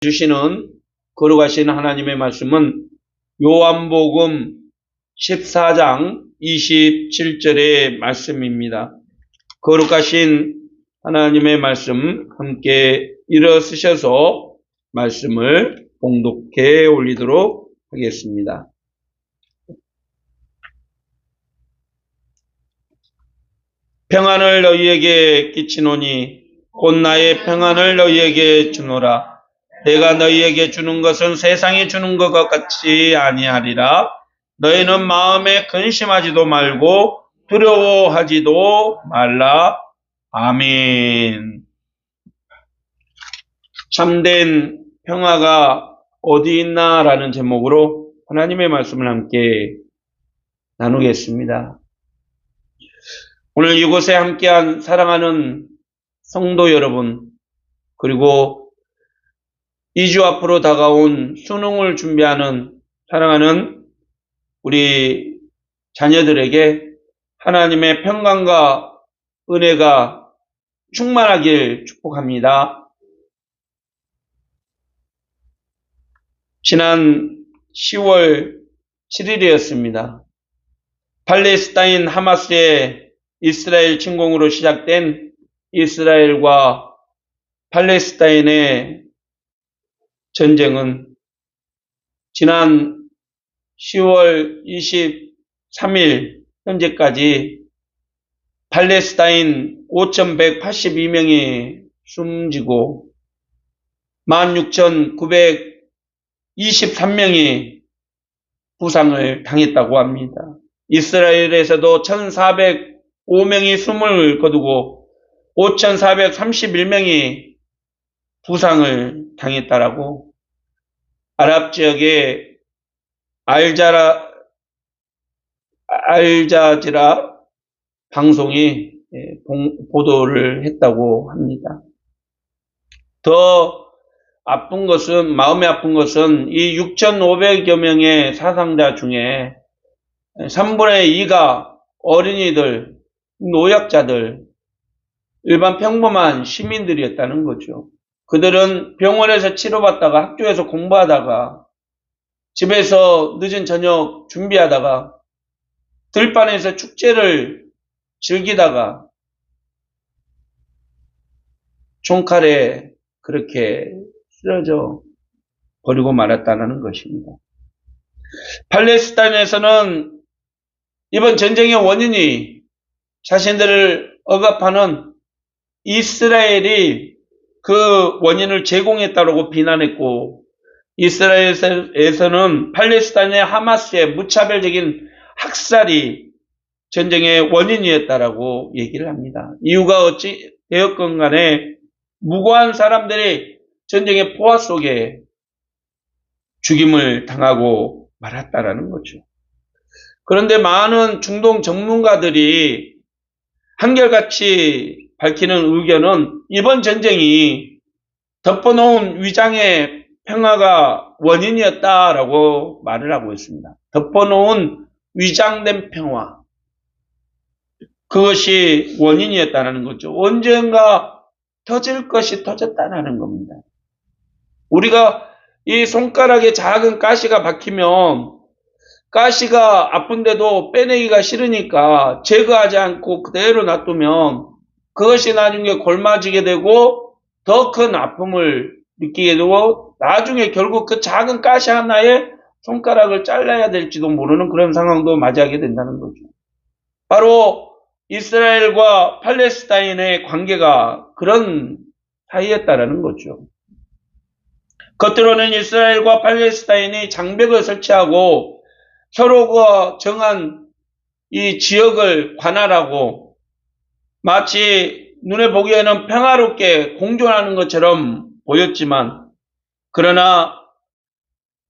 주시는 거룩하신 하나님의 말씀은 요한복음 14장 27절의 말씀입니다. 거룩하신 하나님의 말씀 함께 일어서셔서 말씀을 봉독해 올리도록 하겠습니다. 평안을 너희에게 끼치노니 곧 나의 평안을 너희에게 주노라. 내가 너희에게 주는 것은 세상이 주는 것과 같이 아니하리라. 너희는 마음에 근심하지도 말고 두려워하지도 말라. 아멘. 참된 평화가 어디 있나 라는 제목으로 하나님의 말씀을 함께 나누겠습니다. 오늘 이곳에 함께한 사랑하는 성도 여러분, 그리고 2주 앞으로 다가온 수능을 준비하는 사랑하는 우리 자녀들에게 하나님의 평강과 은혜가 충만하길 축복합니다. 지난 10월 7일이었습니다. 팔레스타인 하마스의 이스라엘 침공으로 시작된 이스라엘과 팔레스타인의 전쟁은 지난 10월 23일 현재까지 팔레스타인 5,182명이 숨지고 16,923명이 부상을 당했다고 합니다. 이스라엘에서도 1,405명이 숨을 거두고 5,431명이 부상을 당했다라고 아랍 지역의 알자지라 방송이 보도를 했다고 합니다. 더 아픈 것은, 마음이 아픈 것은 이 6,500여 명의 사상자 중에 3분의 2가 어린이들, 노약자들, 일반 평범한 시민들이었다는 거죠. 그들은 병원에서 치료받다가 학교에서 공부하다가 집에서 늦은 저녁 준비하다가 들판에서 축제를 즐기다가 총칼에 그렇게 쓰러져 버리고 말았다는 것입니다. 팔레스타인에서는 이번 전쟁의 원인이 자신들을 억압하는 이스라엘이 그 원인을 제공했다고 비난했고, 이스라엘에서는 팔레스타인의 하마스의 무차별적인 학살이 전쟁의 원인이었다라고 얘기를 합니다. 이유가 어찌 되었건 간에 무고한 사람들이 전쟁의 포화 속에 죽임을 당하고 말았다라는 거죠. 그런데 많은 중동 전문가들이 한결같이 밝히는 의견은 이번 전쟁이 덮어놓은 위장의 평화가 원인이었다라고 말을 하고 있습니다. 덮어놓은 위장된 평화, 그것이 원인이었다는 거죠. 언젠가 터질 것이 터졌다는 겁니다. 우리가 이 손가락에 작은 가시가 박히면 가시가 아픈데도 빼내기가 싫으니까 제거하지 않고 그대로 놔두면 그것이 나중에 골마지게 되고 더 큰 아픔을 느끼게 되고 나중에 결국 그 작은 가시 하나에 손가락을 잘라야 될지도 모르는 그런 상황도 맞이하게 된다는 거죠. 바로 이스라엘과 팔레스타인의 관계가 그런 사이였다라는 거죠. 겉으로는 이스라엘과 팔레스타인이 장벽을 설치하고 서로가 정한 이 지역을 관할하고 마치 눈에 보기에는 평화롭게 공존하는 것처럼 보였지만, 그러나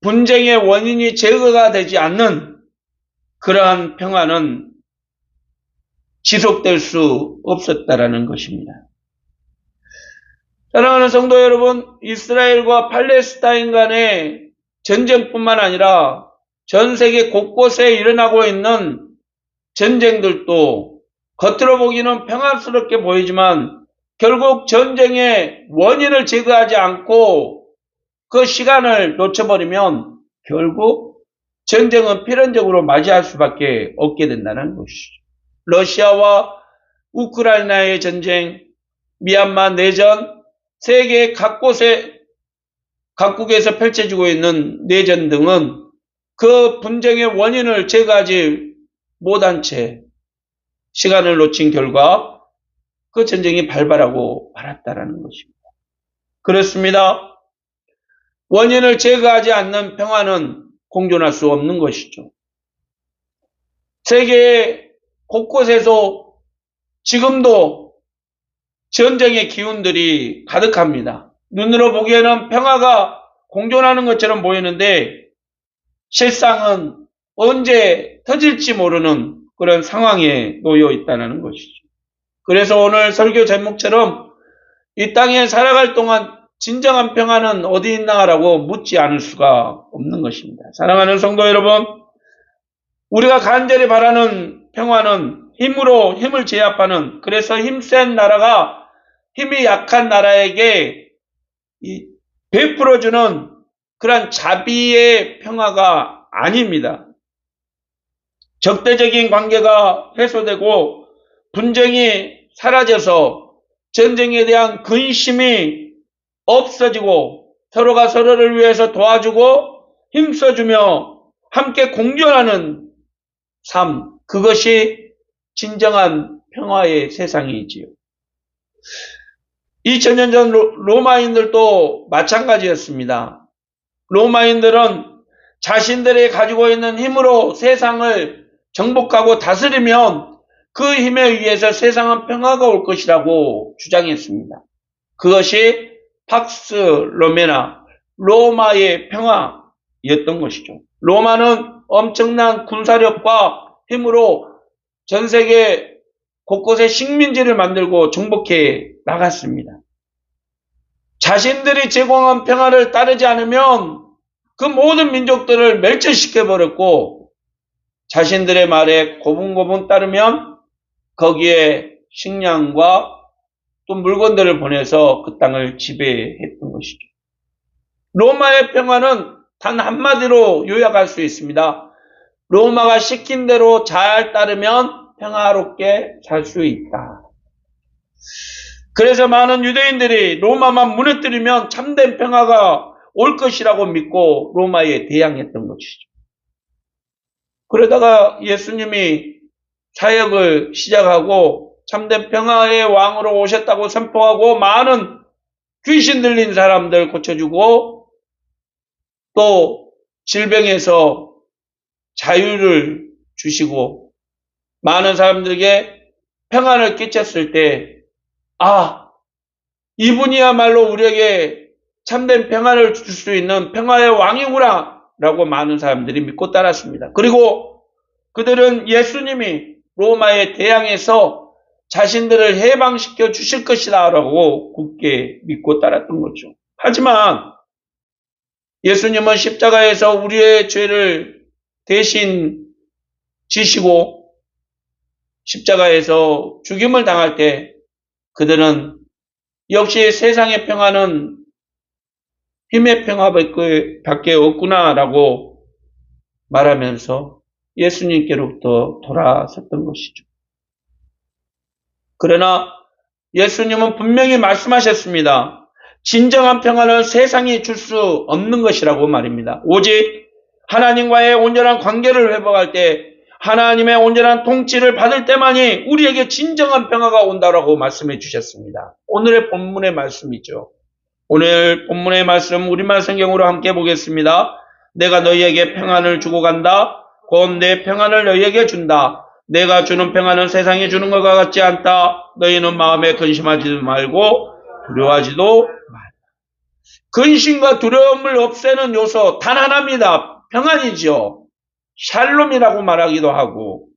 분쟁의 원인이 제거가 되지 않는 그러한 평화는 지속될 수 없었다라는 것입니다. 사랑하는 성도 여러분, 이스라엘과 팔레스타인 간의 전쟁뿐만 아니라 전 세계 곳곳에 일어나고 있는 전쟁들도 겉으로 보기는 평화스럽게 보이지만 결국 전쟁의 원인을 제거하지 않고 그 시간을 놓쳐버리면 결국 전쟁은 필연적으로 맞이할 수밖에 없게 된다는 것이죠. 러시아와 우크라이나의 전쟁, 미얀마 내전, 세계 각국에서 펼쳐지고 있는 내전 등은 그 분쟁의 원인을 제거하지 못한 채 시간을 놓친 결과 그 전쟁이 발발하고 말았다라는 것입니다. 그렇습니다. 원인을 제거하지 않는 평화는 공존할 수 없는 것이죠. 세계 곳곳에서 지금도 전쟁의 기운들이 가득합니다. 눈으로 보기에는 평화가 공존하는 것처럼 보이는데 실상은 언제 터질지 모르는 그런 상황에 놓여 있다는 것이죠. 그래서 오늘 설교 제목처럼 이 땅에 살아갈 동안 진정한 평화는 어디 있나라고 묻지 않을 수가 없는 것입니다. 사랑하는 성도 여러분, 우리가 간절히 바라는 평화는 힘으로 힘을 제압하는, 그래서 힘센 나라가 힘이 약한 나라에게 베풀어주는 그런 자비의 평화가 아닙니다. 적대적인 관계가 해소되고 분쟁이 사라져서 전쟁에 대한 근심이 없어지고 서로가 서로를 위해서 도와주고 힘써주며 함께 공존하는 삶, 그것이 진정한 평화의 세상이지요. 2000년 전 로마인들도 마찬가지였습니다. 로마인들은 자신들이 가지고 있는 힘으로 세상을 정복하고 다스리면 그 힘에 의해서 세상은 평화가 올 것이라고 주장했습니다. 그것이 팍스 로메나, 로마의 평화였던 것이죠. 로마는 엄청난 군사력과 힘으로 전 세계 곳곳에 식민지를 만들고 정복해 나갔습니다. 자신들이 제공한 평화를 따르지 않으면 그 모든 민족들을 멸절시켜버렸고 자신들의 말에 고분고분 따르면 거기에 식량과 또 물건들을 보내서 그 땅을 지배했던 것이죠. 로마의 평화는 단 한마디로 요약할 수 있습니다. 로마가 시킨 대로 잘 따르면 평화롭게 살 수 있다. 그래서 많은 유대인들이 로마만 무너뜨리면 참된 평화가 올 것이라고 믿고 로마에 대항했던 것이죠. 그러다가 예수님이 사역을 시작하고 참된 평화의 왕으로 오셨다고 선포하고 많은 귀신 들린 사람들 고쳐주고 또 질병에서 자유를 주시고 많은 사람들에게 평안을 끼쳤을 때 이분이야말로 우리에게 참된 평안을 줄 수 있는 평화의 왕이구나 라고 많은 사람들이 믿고 따랐습니다. 그리고 그들은 예수님이 로마에 대항해서 자신들을 해방시켜 주실 것이다 라고 굳게 믿고 따랐던 거죠. 하지만 예수님은 십자가에서 우리의 죄를 대신 지시고 십자가에서 죽임을 당할 때 그들은 역시 세상의 평화는 힘의 평화밖에 없구나라고 말하면서 예수님께로부터 돌아섰던 것이죠. 그러나 예수님은 분명히 말씀하셨습니다. 진정한 평화는 세상이 줄 수 없는 것이라고 말입니다. 오직 하나님과의 온전한 관계를 회복할 때 하나님의 온전한 통치를 받을 때만이 우리에게 진정한 평화가 온다라고 말씀해 주셨습니다. 오늘의 본문의 말씀이죠. 오늘 본문의 말씀 우리말 성경으로 함께 보겠습니다. 내가 너희에게 평안을 주고 간다. 곧 내 평안을 너희에게 준다. 내가 주는 평안은 세상이 주는 것과 같지 않다. 너희는 마음에 근심하지도 말고 두려워하지도 말라. 근심과 두려움을 없애는 요소 단 하나입니다. 평안이죠. 샬롬이라고 말하기도 하고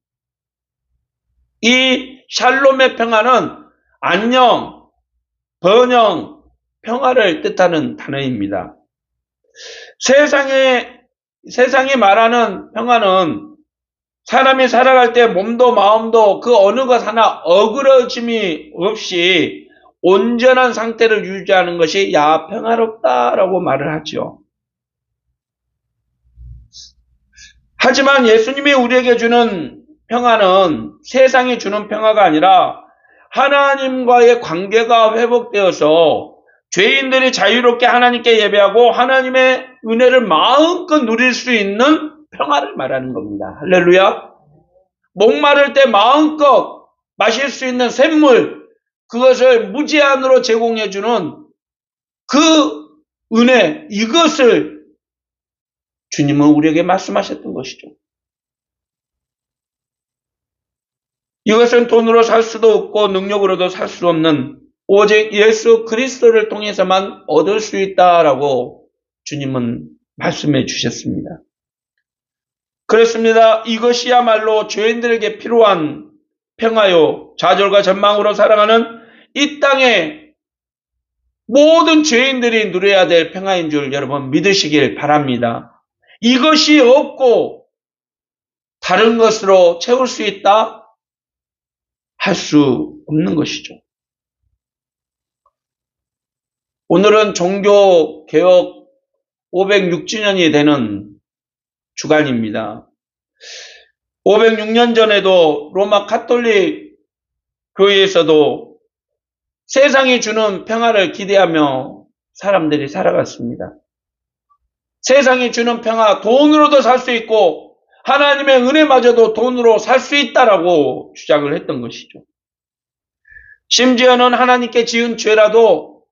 이 샬롬의 평안은 안녕, 번영, 평화를 뜻하는 단어입니다. 세상이 말하는 평화는 사람이 살아갈 때 몸도 마음도 그 어느 것 하나 어그러짐이 없이 온전한 상태를 유지하는 것이 야 평화롭다라고 말을 하죠. 하지만 예수님이 우리에게 주는 평화는 세상이 주는 평화가 아니라 하나님과의 관계가 회복되어서 죄인들이 자유롭게 하나님께 예배하고 하나님의 은혜를 마음껏 누릴 수 있는 평화를 말하는 겁니다. 할렐루야. 목마를 때 마음껏 마실 수 있는 샘물, 그것을 무제한으로 제공해주는 그 은혜, 이것을 주님은 우리에게 말씀하셨던 것이죠. 이것은 돈으로 살 수도 없고 능력으로도 살 수 없는 오직 예수 그리스도를 통해서만 얻을 수 있다라고 주님은 말씀해 주셨습니다. 그렇습니다. 이것이야말로 죄인들에게 필요한 평화요, 좌절과 전망으로 살아가는 이 땅의 모든 죄인들이 누려야 될 평화인 줄 여러분 믿으시길 바랍니다. 이것이 없고 다른 것으로 채울 수 있다? 할 수 없는 것이죠. 오늘은 종교개혁 506주년이 되는 주간입니다. 506년 전에도 로마 가톨릭 교회에서도 세상이 주는 평화를 기대하며 사람들이 살아갔습니다. 세상이 주는 평화, 돈으로도 살 수 있고 하나님의 은혜마저도 돈으로 살 수 있다라고 주장을 했던 것이죠. 심지어는 하나님께 지은 죄라도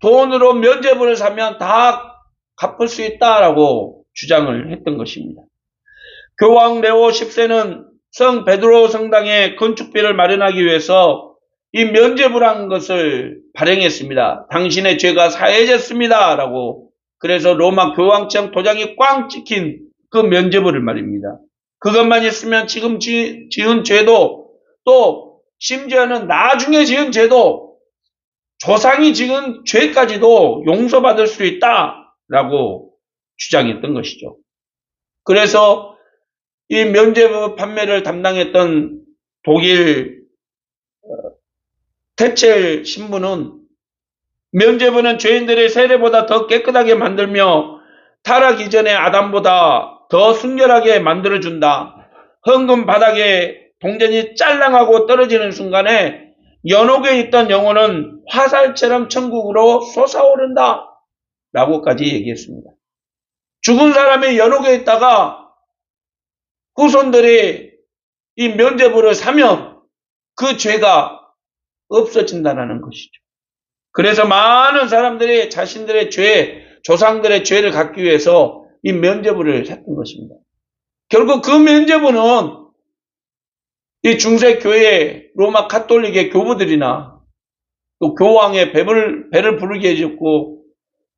돈으로 면죄부를 사면 다 갚을 수 있다라고 주장을 했던 것입니다. 교황 레오 10세는 성 베드로 성당의 건축비를 마련하기 위해서 이 면죄부라는 것을 발행했습니다. 당신의 죄가 사해졌습니다 라고. 그래서 로마 교황청 도장이 꽝 찍힌 그 면죄부를 말입니다. 그것만 있으면 지금 지은 죄도 또 심지어는 나중에 지은 죄도 조상이 지은 죄까지도 용서받을 수 있다라고 주장했던 것이죠. 그래서 이 면죄부 판매를 담당했던 독일 테첼 신부는 면죄부는 죄인들의 세례보다 더 깨끗하게 만들며 타락 이전의 아담보다 더 순결하게 만들어준다. 헌금 바닥에 동전이 짤랑하고 떨어지는 순간에 연옥에 있던 영혼은 화살처럼 천국으로 솟아오른다. 라고까지 얘기했습니다. 죽은 사람이 연옥에 있다가 후손들이 이 면죄부를 사면 그 죄가 없어진다는 것이죠. 그래서 많은 사람들이 자신들의 죄, 조상들의 죄를 갚기 위해서 이 면죄부를 샀던 것입니다. 결국 그 면죄부는 이 중세교회 로마 가톨릭의 교부들이나 또 교황의 배를 부르게 해줬고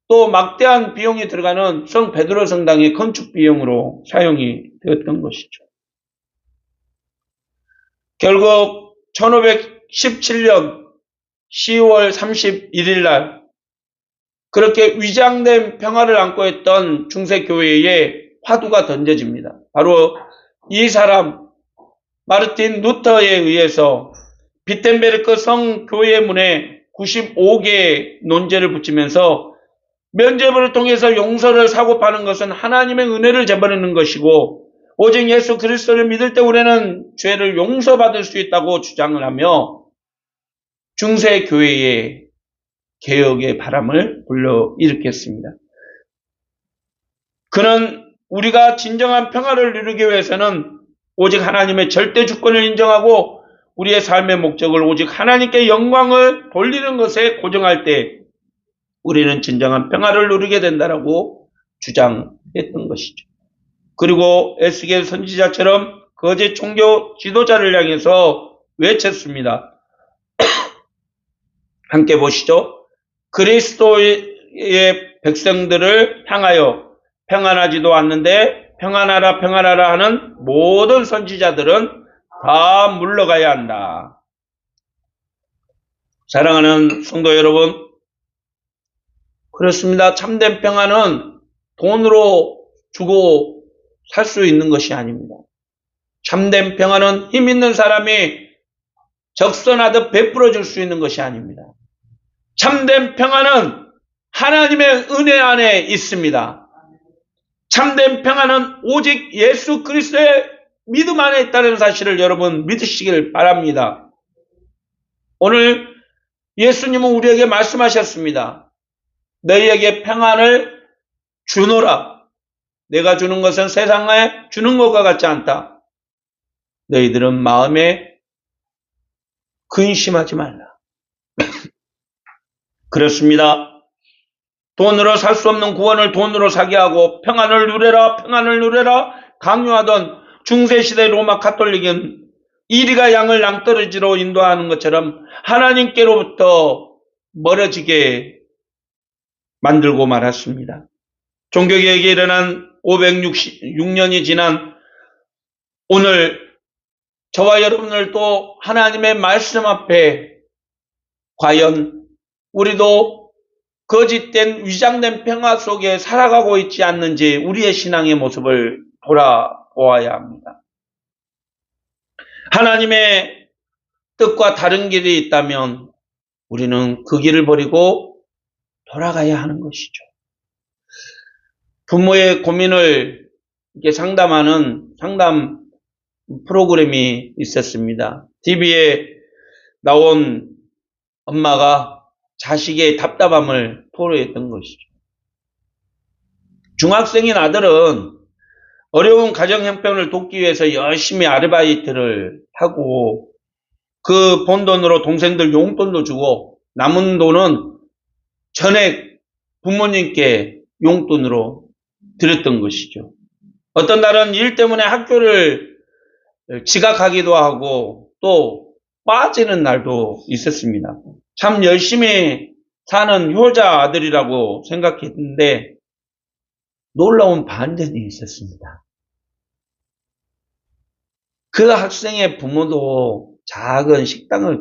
또 막대한 비용이 들어가는 성 베드로 성당의 건축 비용으로 사용이 되었던 것이죠. 결국 1517년 10월 31일 날 그렇게 위장된 평화를 안고 있던 중세교회에 화두가 던져집니다. 바로 이 사람 마르틴 루터에 의해서 비텐베르크 성교회 문에 95개의 논제를 붙이면서 면죄부를 통해서 용서를 사고 파는 것은 하나님의 은혜를 저버리는 것이고 오직 예수 그리스도를 믿을 때 우리는 죄를 용서받을 수 있다고 주장을 하며 중세교회의 개혁의 바람을 불러일으켰습니다. 그는 우리가 진정한 평화를 누리기 위해서는 오직 하나님의 절대 주권을 인정하고 우리의 삶의 목적을 오직 하나님께 영광을 돌리는 것에 고정할 때 우리는 진정한 평화를 누리게 된다라고 주장했던 것이죠. 그리고 에스겔 선지자처럼 거짓 종교 지도자를 향해서 외쳤습니다. 함께 보시죠. 그리스도의 백성들을 향하여 평안하지도 않는데 평안하라 평안하라 하는 모든 선지자들은 다 물러가야 한다. 사랑하는 성도 여러분, 그렇습니다. 참된 평안은 돈으로 주고 살 수 있는 것이 아닙니다. 참된 평안은 힘 있는 사람이 적선하듯 베풀어 줄 수 있는 것이 아닙니다. 참된 평안은 하나님의 은혜 안에 있습니다. 참된 평안은 오직 예수 그리스도의 믿음 안에 있다는 사실을 여러분 믿으시길 바랍니다. 오늘 예수님은 우리에게 말씀하셨습니다. 너희에게 평안을 주노라. 내가 주는 것은 세상에 주는 것과 같지 않다. 너희들은 마음에 근심하지 말라. 그렇습니다. 돈으로 살 수 없는 구원을 돈으로 사게 하고 평안을 누려라, 평안을 누려라 강요하던 중세시대 로마 가톨릭은 이리가 양을 낭떠러지로 인도하는 것처럼 하나님께로부터 멀어지게 만들고 말았습니다. 종교개혁이 일어난 566년이 지난 오늘 저와 여러분들 또 하나님의 말씀 앞에 과연 우리도 거짓된 위장된 평화 속에 살아가고 있지 않는지 우리의 신앙의 모습을 돌아보아야 합니다. 하나님의 뜻과 다른 길이 있다면 우리는 그 길을 버리고 돌아가야 하는 것이죠. 부모의 고민을 이렇게 상담하는 상담 프로그램이 있었습니다. TV에 나온 엄마가 자식의 답답함을 토로했던 것이죠. 중학생인 아들은 어려운 가정 형편을 돕기 위해서 열심히 아르바이트를 하고 그 번 돈으로 동생들 용돈도 주고 남은 돈은 전액 부모님께 용돈으로 드렸던 것이죠. 어떤 날은 일 때문에 학교를 지각하기도 하고 또 빠지는 날도 있었습니다. 참 열심히 사는 효자 아들이라고 생각했는데 놀라운 반전이 있었습니다. 그 학생의 부모도 작은 식당을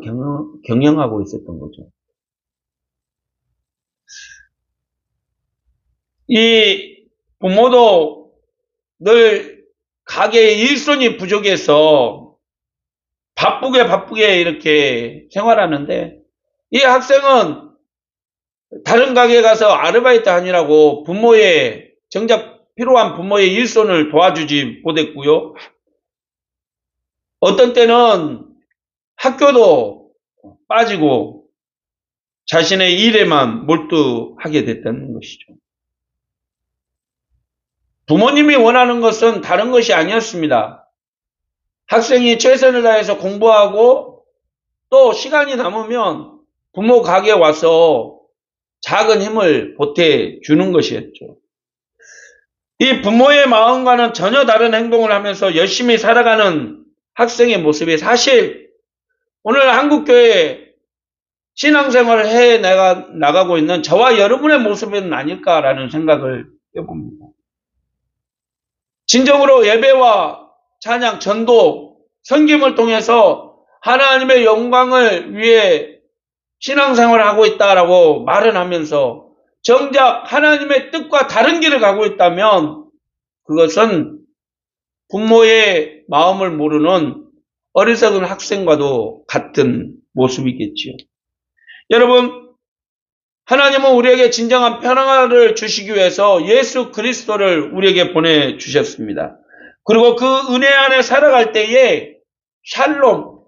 경영하고 있었던 거죠. 이 부모도 늘 가게에 일손이 부족해서 바쁘게 이렇게 생활하는데 이 학생은 다른 가게에 가서 아르바이트 하느라고 부모의 정작 필요한 부모의 일손을 도와주지 못했고요. 어떤 때는 학교도 빠지고 자신의 일에만 몰두하게 됐다는 것이죠. 부모님이 원하는 것은 다른 것이 아니었습니다. 학생이 최선을 다해서 공부하고 또 시간이 남으면 부모 가게에 와서 작은 힘을 보태주는 것이었죠. 이 부모의 마음과는 전혀 다른 행동을 하면서 열심히 살아가는 학생의 모습이 사실 오늘 한국교회 신앙생활을 해 나가고 있는 저와 여러분의 모습은 아닐까라는 생각을 해봅니다. 진정으로 예배와 찬양, 전도, 섬김을 통해서 하나님의 영광을 위해 신앙생활을 하고 있다라고 말은 하면서 정작 하나님의 뜻과 다른 길을 가고 있다면 그것은 부모의 마음을 모르는 어리석은 학생과도 같은 모습이겠지요. 여러분, 하나님은 우리에게 진정한 평안을 주시기 위해서 예수 그리스도를 우리에게 보내주셨습니다. 그리고 그 은혜 안에 살아갈 때에 샬롬,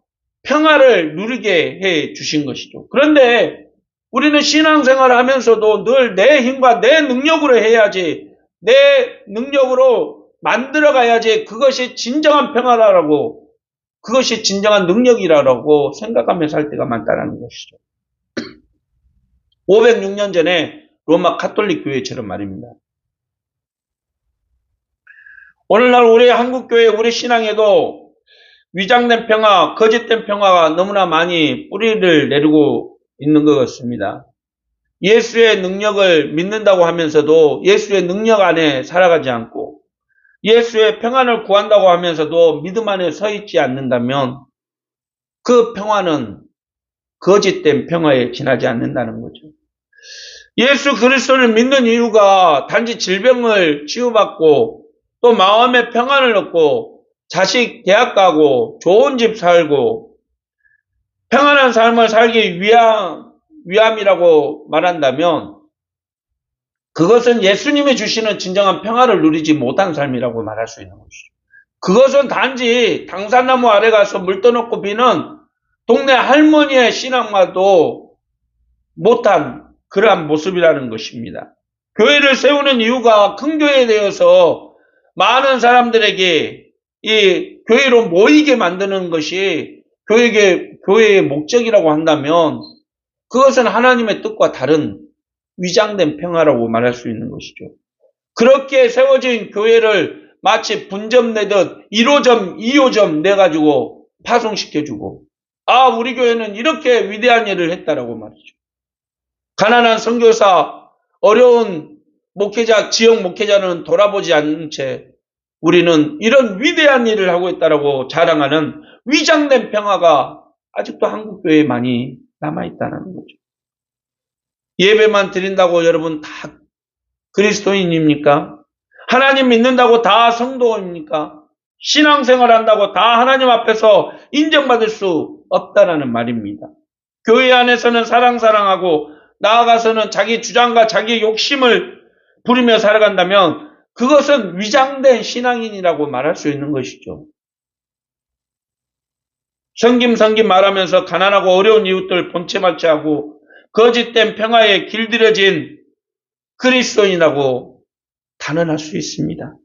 평화를 누리게 해 주신 것이죠. 그런데 우리는 신앙생활을 하면서도 늘 내 힘과 내 능력으로 해야지, 내 능력으로 만들어가야지 그것이 진정한 평화라고, 그것이 진정한 능력이라고 생각하며 살 때가 많다는 것이죠. 506년 전에 로마 가톨릭 교회처럼 말입니다. 오늘날 우리 한국교회, 우리 신앙에도 위장된 평화, 거짓된 평화가 너무나 많이 뿌리를 내리고 있는 것 같습니다. 예수의 능력을 믿는다고 하면서도 예수의 능력 안에 살아가지 않고 예수의 평안을 구한다고 하면서도 믿음 안에 서 있지 않는다면 그 평화는 거짓된 평화에 지나지 않는다는 거죠. 예수 그리스도를 믿는 이유가 단지 질병을 치유받고 또 마음의 평안을 얻고 자식 대학 가고 좋은 집 살고 평안한 삶을 살기 위함이라고 말한다면 그것은 예수님이 주시는 진정한 평화를 누리지 못한 삶이라고 말할 수 있는 것이죠. 그것은 단지 당산나무 아래 가서 물 떠놓고 비는 동네 할머니의 신앙과도 못한 그러한 모습이라는 것입니다. 교회를 세우는 이유가 큰 교회에 대해서 많은 사람들에게 이 교회로 모이게 만드는 것이 교회의 목적이라고 한다면 그것은 하나님의 뜻과 다른 위장된 평화라고 말할 수 있는 것이죠. 그렇게 세워진 교회를 마치 분점 내듯 1호점, 2호점 내가지고 파송시켜주고 우리 교회는 이렇게 위대한 일을 했다라고 말이죠. 가난한 선교사, 어려운 목회자, 지역 목회자는 돌아보지 않는 채 우리는 이런 위대한 일을 하고 있다라고 자랑하는 위장된 평화가 아직도 한국 교회에 많이 남아있다는 거죠. 예배만 드린다고 여러분 다 그리스도인입니까? 하나님 믿는다고 다 성도입니까? 신앙생활 한다고 다 하나님 앞에서 인정받을 수 없다라는 말입니다. 교회 안에서는 사랑하고 나아가서는 자기 주장과 자기 욕심을 부리며 살아간다면 그것은 위장된 신앙인이라고 말할 수 있는 것이죠. 성김 말하면서 가난하고 어려운 이웃들 본체맞게 하고 거짓된 평화에 길들여진 그리스도인이라고 단언할 수 있습니다.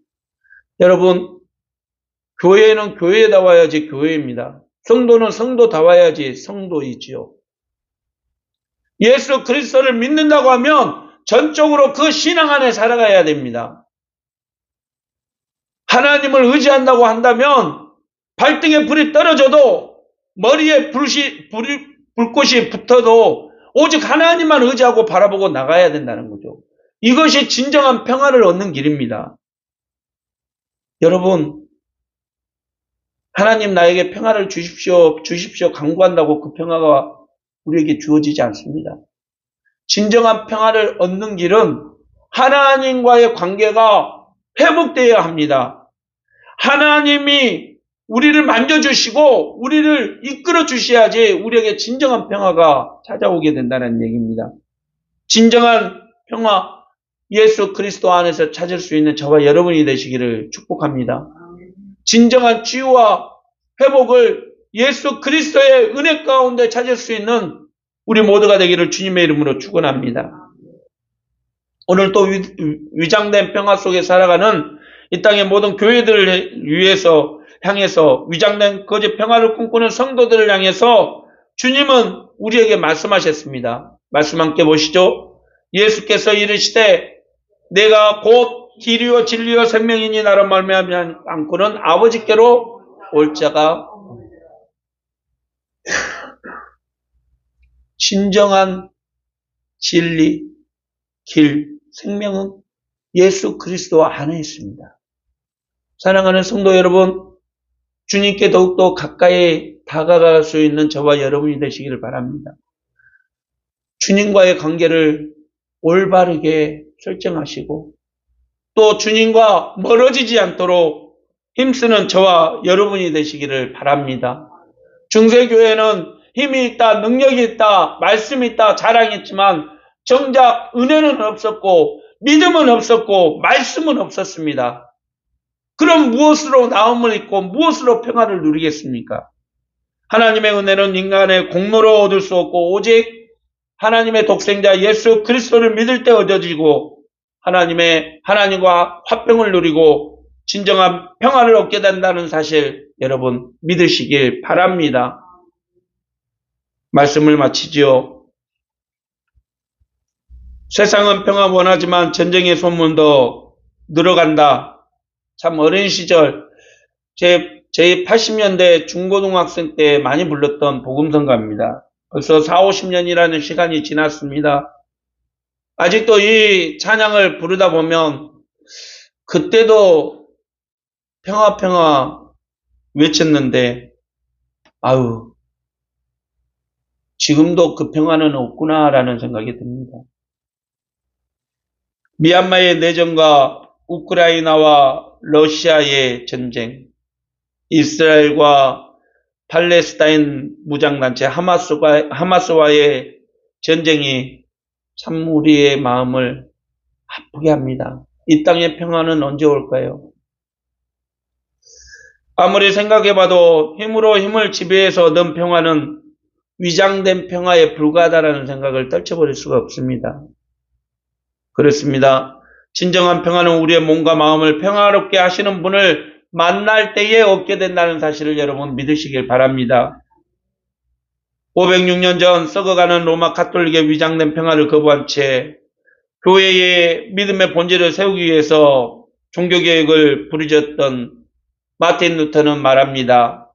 여러분, 교회는 교회다워야지 교회입니다. 성도는 성도다워야지 성도이지요. 예수 그리스도를 믿는다고 하면 전적으로 그 신앙 안에 살아가야 됩니다. 하나님을 의지한다고 한다면 발등에 불이 떨어져도 머리에 불꽃이 붙어도 오직 하나님만 의지하고 바라보고 나가야 된다는 거죠. 이것이 진정한 평화를 얻는 길입니다. 여러분, 하나님 나에게 평화를 주십시오 간구한다고 그 평화가 우리에게 주어지지 않습니다. 진정한 평화를 얻는 길은 하나님과의 관계가 회복되어야 합니다. 하나님이 우리를 만져주시고 우리를 이끌어 주셔야지 우리에게 진정한 평화가 찾아오게 된다는 얘기입니다. 진정한 평화, 예수 그리스도 안에서 찾을 수 있는 저와 여러분이 되시기를 축복합니다. 진정한 치유와 회복을 예수 그리스도의 은혜 가운데 찾을 수 있는 우리 모두가 되기를 주님의 이름으로 축원합니다. 오늘 또 위장된 평화 속에 살아가는 이 땅의 모든 교회들을 향해서 위장된 거짓 평화를 꿈꾸는 성도들을 향해서 주님은 우리에게 말씀하셨습니다. 말씀 함께 보시죠. 예수께서 이르시되 내가 곧 길이요 진리요 생명이니 나로 말미암지 않고는 아버지께로 올 자가 진정한 진리, 길, 생명은 예수 그리스도 안에 있습니다. 사랑하는 성도 여러분, 주님께 더욱더 가까이 다가갈 수 있는 저와 여러분이 되시기를 바랍니다. 주님과의 관계를 올바르게 설정하시고 또 주님과 멀어지지 않도록 힘쓰는 저와 여러분이 되시기를 바랍니다. 중세교회는 힘이 있다, 능력이 있다, 말씀이 있다, 자랑이 있지만 정작 은혜는 없었고 믿음은 없었고 말씀은 없었습니다. 그럼 무엇으로 나음을 입고 무엇으로 평화를 누리겠습니까? 하나님의 은혜는 인간의 공로로 얻을 수 없고 오직 하나님의 독생자 예수 그리스도를 믿을 때 얻어지고 하나님과 화평을 누리고 진정한 평화를 얻게 된다는 사실 여러분 믿으시길 바랍니다. 말씀을 마치지요. 세상은 평화 원하지만 전쟁의 소문도 늘어간다. 참 어린 시절 제 80년대 중고등학생 때 많이 불렀던 복음성가입니다. 벌써 40-50년이라는 시간이 지났습니다. 아직도 이 찬양을 부르다 보면 그때도 평화 외쳤는데 지금도 그 평화는 없구나라는 생각이 듭니다. 미얀마의 내전과 우크라이나와 러시아의 전쟁, 이스라엘과 팔레스타인 무장단체 하마스와의 전쟁이 참 우리의 마음을 아프게 합니다. 이 땅의 평화는 언제 올까요? 아무리 생각해봐도 힘으로 힘을 지배해서 얻은 평화는 위장된 평화에 불과하다는 생각을 떨쳐버릴 수가 없습니다. 그렇습니다. 진정한 평화는 우리의 몸과 마음을 평화롭게 하시는 분을 만날 때에 얻게 된다는 사실을 여러분 믿으시길 바랍니다. 506년 전 썩어가는 로마 가톨릭의 위장된 평화를 거부한 채 교회의 믿음의 본질을 세우기 위해서 종교개혁을 부르짖었던 마틴 루터는 말합니다.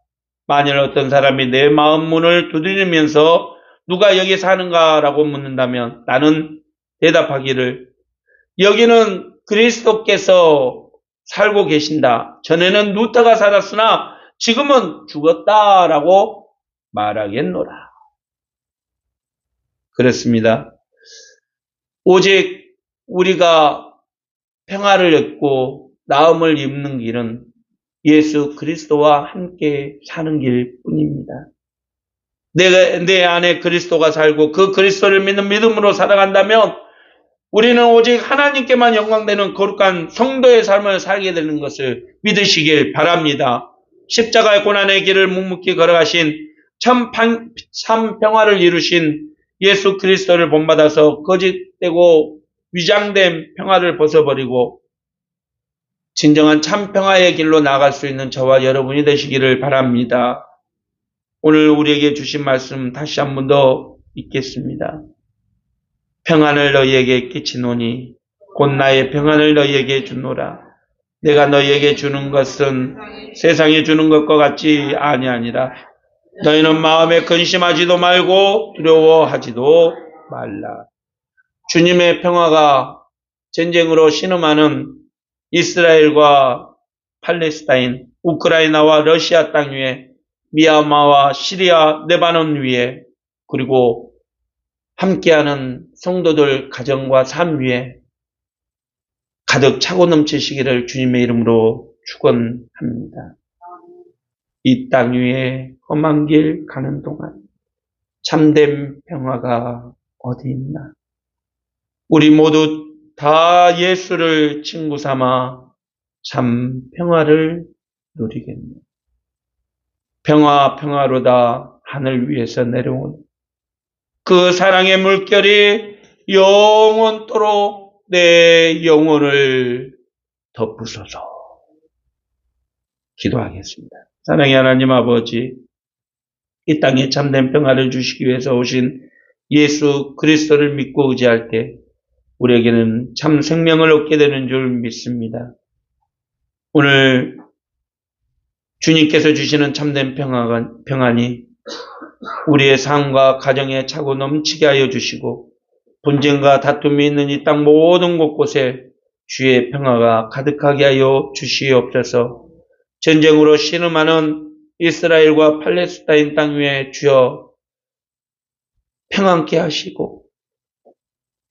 만일 어떤 사람이 내 마음 문을 두드리면서 누가 여기 사는가 라고 묻는다면 나는 대답하기를 여기는 그리스도께서 살고 계신다. 전에는 루터가 살았으나 지금은 죽었다라고 말하겠노라. 그렇습니다. 오직 우리가 평화를 얻고 나음을 입는 길은 예수 그리스도와 함께 사는 길뿐입니다. 내 안에 그리스도가 살고 그 그리스도를 믿는 믿음으로 살아간다면 우리는 오직 하나님께만 영광되는 거룩한 성도의 삶을 살게 되는 것을 믿으시길 바랍니다. 십자가의 고난의 길을 묵묵히 걸어가신 참 평화를 이루신 예수 그리스도를 본받아서 거짓되고 위장된 평화를 벗어버리고 진정한 참 평화의 길로 나아갈 수 있는 저와 여러분이 되시기를 바랍니다. 오늘 우리에게 주신 말씀 다시 한 번 더 읽겠습니다. 평안을 너희에게 끼치노니 곧 나의 평안을 너희에게 주노라. 내가 너희에게 주는 것은 세상에 주는 것과 같지 아니하니라. 너희는 마음에 근심하지도 말고 두려워하지도 말라. 주님의 평화가 전쟁으로 신음하는 이스라엘과 팔레스타인, 우크라이나와 러시아 땅 위에, 미얀마와 시리아, 레바논 위에, 그리고 함께하는 성도들 가정과 삶 위에 가득 차고 넘치시기를 주님의 이름으로 축원합니다. 이 땅 위에 험한 길 가는 동안 참된 평화가 어디 있나? 우리 모두 다 예수를 친구 삼아 참 평화를 누리겠네. 평화로다 하늘 위에서 내려온 그 사랑의 물결이 영원토록 내 영혼을 덮으소서. 기도하겠습니다. 사랑의 하나님 아버지, 이 땅에 참된 평화를 주시기 위해서 오신 예수 그리스도를 믿고 의지할 때 우리에게는 참 생명을 얻게 되는 줄 믿습니다. 오늘 주님께서 주시는 참된 평안이 우리의 삶과 가정에 차고 넘치게 하여 주시고 분쟁과 다툼이 있는 이 땅 모든 곳곳에 주의 평화가 가득하게 하여 주시옵소서. 전쟁으로 신음하는 이스라엘과 팔레스타인 땅 위에 주여 평안케 하시고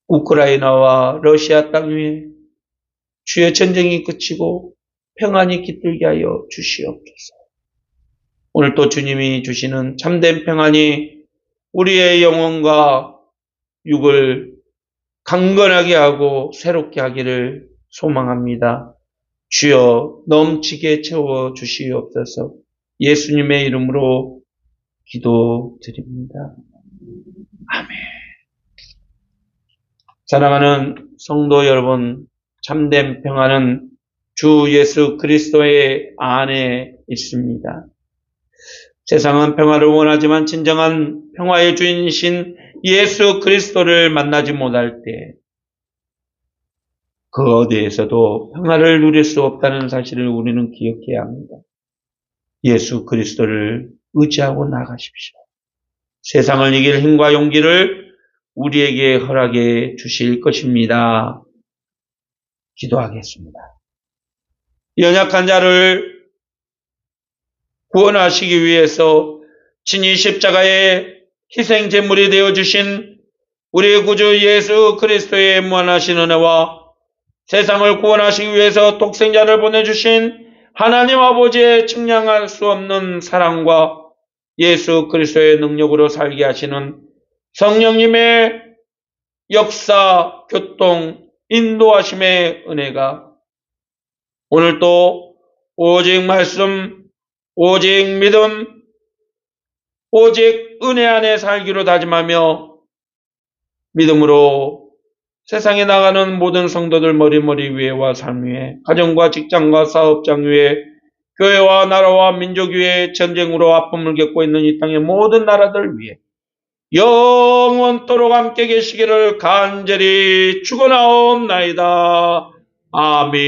우크라이나와 러시아 땅 위에 주의 전쟁이 그치고 평안이 깃들게 하여 주시옵소서. 오늘 또 주님이 주시는 참된 평안이 우리의 영혼과 육을 강건하게 하고 새롭게 하기를 소망합니다. 주여 넘치게 채워 주시옵소서. 예수님의 이름으로 기도드립니다. 아멘. 사랑하는 성도 여러분, 참된 평안은 주 예수 그리스도의 안에 있습니다. 세상은 평화를 원하지만 진정한 평화의 주인이신 예수 그리스도를 만나지 못할 때 그 어디에서도 평화를 누릴 수 없다는 사실을 우리는 기억해야 합니다. 예수 그리스도를 의지하고 나가십시오. 세상을 이길 힘과 용기를 우리에게 허락해 주실 것입니다. 기도하겠습니다. 연약한 자를 구원하시기 위해서 친히 십자가의 희생 제물이 되어 주신 우리 구주 예수 그리스도의 무한하신 은혜와 세상을 구원하시기 위해서 독생자를 보내주신 하나님 아버지의 측량할 수 없는 사랑과 예수 그리스도의 능력으로 살게 하시는 성령님의 역사, 교통, 인도하심의 은혜가 오늘도 오직 말씀, 오직 믿음, 오직 은혜 안에 살기로 다짐하며 믿음으로 세상에 나가는 모든 성도들 머리 위에와 삶 위에, 가정과 직장과 사업장 위에, 교회와 나라와 민족 위에, 전쟁으로 아픔을 겪고 있는 이 땅의 모든 나라들 위에 영원토록 함께 계시기를 간절히 축원하옵나이다. 아멘.